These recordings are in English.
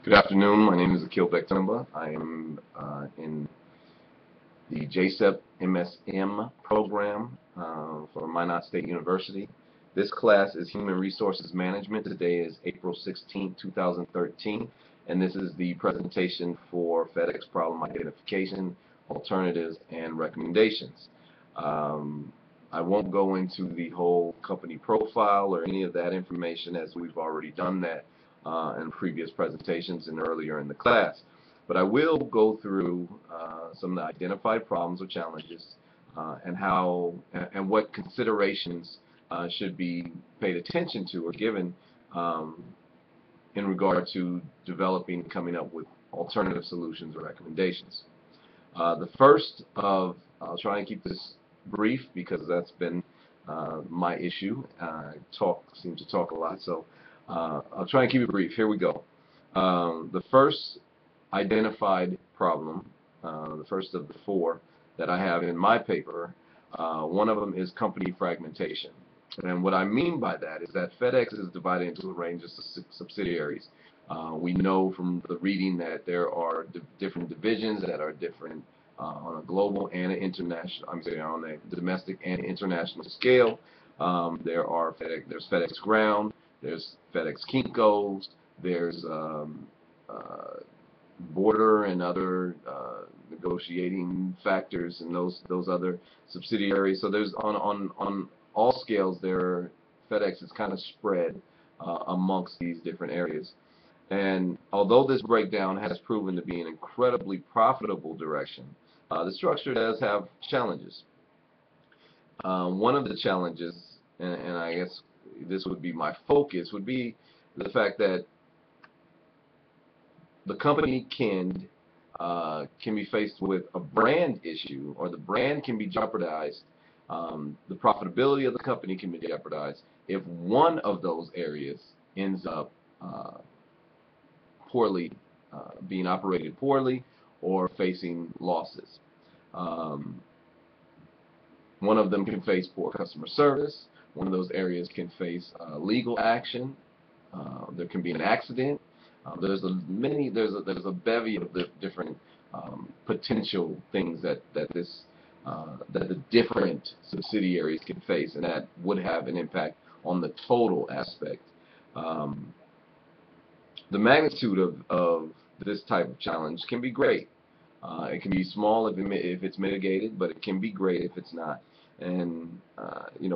Good afternoon. My name is Akil Bektumba. I am in the JCEMP MSM program for Minot State University. This class is Human Resources Management. Today is April 16, 2013, and this is the presentation for FedEX Problem Identification, Alternatives, and Recommendations. I won't go into the whole company profile or any of that information, as we've already done that in previous presentations and earlier in the class. But I will go through some of the identified problems or challenges and what considerations should be paid attention to or given in regard to developing and coming up with alternative solutions or recommendations. The first of, I'll try and keep this brief because that's been my issue. I seem to talk a lot, so I'll try and keep it brief. Here we go. The first identified problem, the first of the four that I have in my paper, one of them is company fragmentation. And what I mean by that is that FedEx is divided into a range of subsidiaries. We know from the reading that there are different divisions that are different on a global and an international, on a domestic and international scale. There's FedEx Ground, there's FedEx Kinko's, there's border and other negotiating factors and those other subsidiaries. So there's on all scales there, FedEx is kind of spread amongst these different areas. And although this breakdown has proven to be an incredibly profitable direction, the structure does have challenges. One of the challenges, and I guess this would be my focus, would be the fact that the company can be faced with a brand issue, or the brand can be jeopardized. The profitability of the company can be jeopardized if one of those areas ends up poorly, being operated poorly, or facing losses. One of them can face poor customer service. One of those areas can face legal action. There can be an accident. There's a bevy of the different potential things that the different subsidiaries can face, and that would have an impact on the total aspect. The magnitude of this type of challenge can be great. It can be small if it's mitigated, but it can be great if it's not. And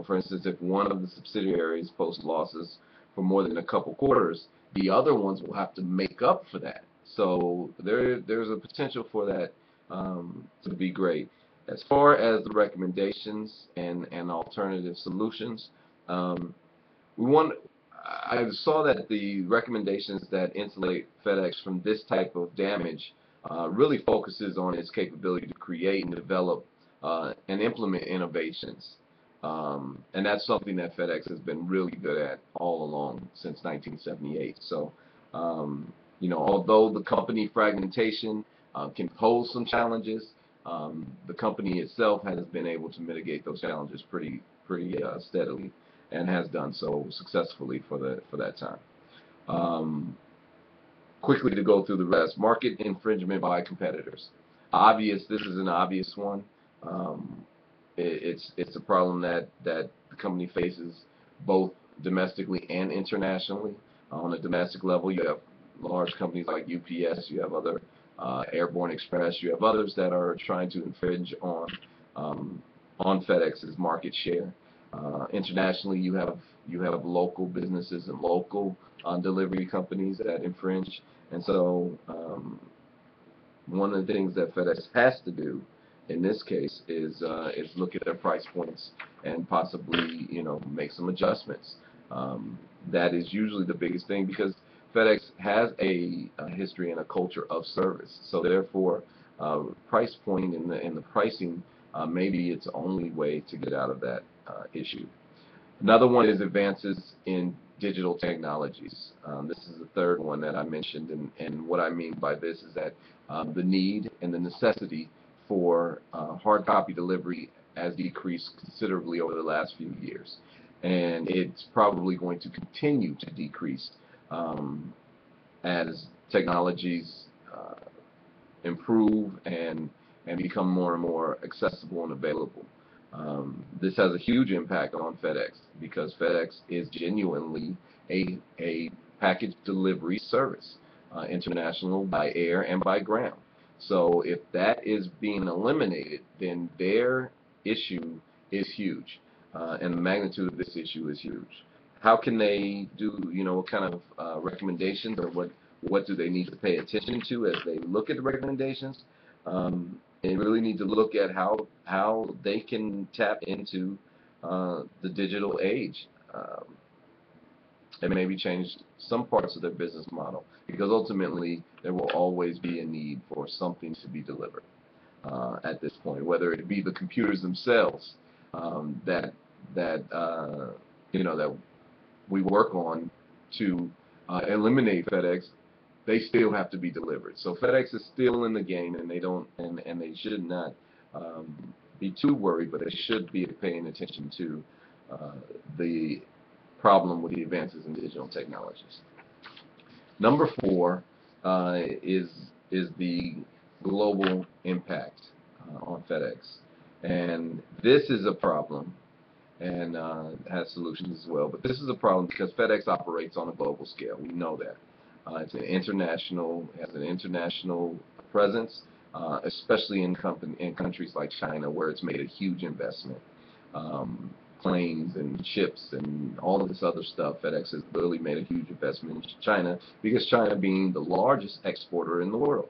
for instance, if one of the subsidiaries posts losses for more than a couple quarters, the other ones will have to make up for that. So there's a potential for that to be great. As far as the recommendations and alternative solutions, I saw that the recommendations that insulate FedEx from this type of damage really focuses on its capability to create and develop and implement innovations. And that's something that FedEx has been really good at all along since 1978. So, although the company fragmentation can pose some challenges, the company itself has been able to mitigate those challenges pretty steadily, and has done so successfully for that time. Quickly to go through the rest: market infringement by competitors. This is an obvious one. It's a problem that the company faces both domestically and internationally. On a domestic level, you have large companies like UPS, you have other Airborne Express, you have others that are trying to infringe on FedEx's market share. Internationally, you have local businesses and local delivery companies that infringe. And so one of the things that FedEx has to do in this case is look at their price points and possibly make some adjustments. That is usually the biggest thing, because FedEx has a history and a culture of service. So therefore, price point and the pricing may be its only way to get out of that issue. Another one is advances in digital technologies. This is the third one that I mentioned, and what I mean by this is that the need and the necessity for hard copy delivery has decreased considerably over the last few years, and it's probably going to continue to decrease as technologies improve and become more and more accessible and available. This has a huge impact on FedEx because FedEx is genuinely a package delivery service, international by air and by ground. So if that is being eliminated, then their issue is huge, and the magnitude of this issue is huge. How can they do, what kind of recommendations, or what do they need to pay attention to as they look at the recommendations? They really need to look at how they can tap into the digital age, and maybe change some parts of their business model, because ultimately there will always be a need for something to be delivered at this point, whether it be the computers themselves that we work on to eliminate FedEx. They still have to be delivered. So FedEx is still in the game, and they should not be too worried, but they should be paying attention to the problem with the advances in digital technologies. Number 4 is the global impact on FedEx, and this is a problem, and has solutions as well. But this is a problem because FedEx operates on a global scale. We know that. It has an international presence, especially in countries like China, where it's made a huge investment. Planes and ships and all of this other stuff, FedEx has really made a huge investment in China, because China being the largest exporter in the world.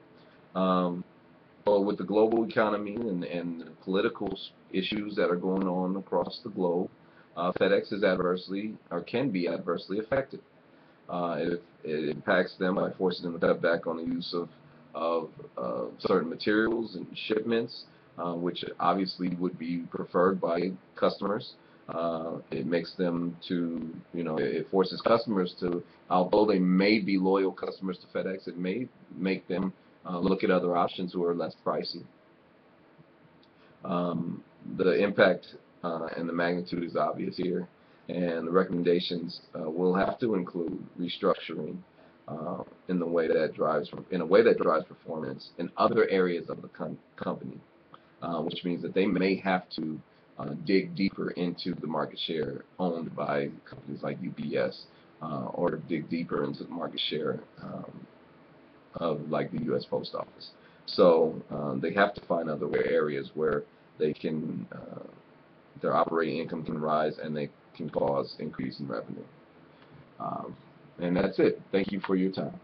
But with the global economy and the political issues that are going on across the globe, FedEx is adversely, or can be adversely affected. It impacts them by forcing them to cut back on the use of certain materials and shipments, which obviously would be preferred by customers. It makes them it forces customers to, although they may be loyal customers to FedEx, it may make them look at other options who are less pricey. The impact and the magnitude is obvious here, and the recommendations will have to include restructuring in a way that drives performance in other areas of the company, which means that they may have to dig deeper into the market share owned by companies like UPS, or dig deeper into the market share of like the U.S. Post Office. So they have to find other areas where they can their operating income can rise, and they can cause increase in revenue. And that's it. Thank you for your time.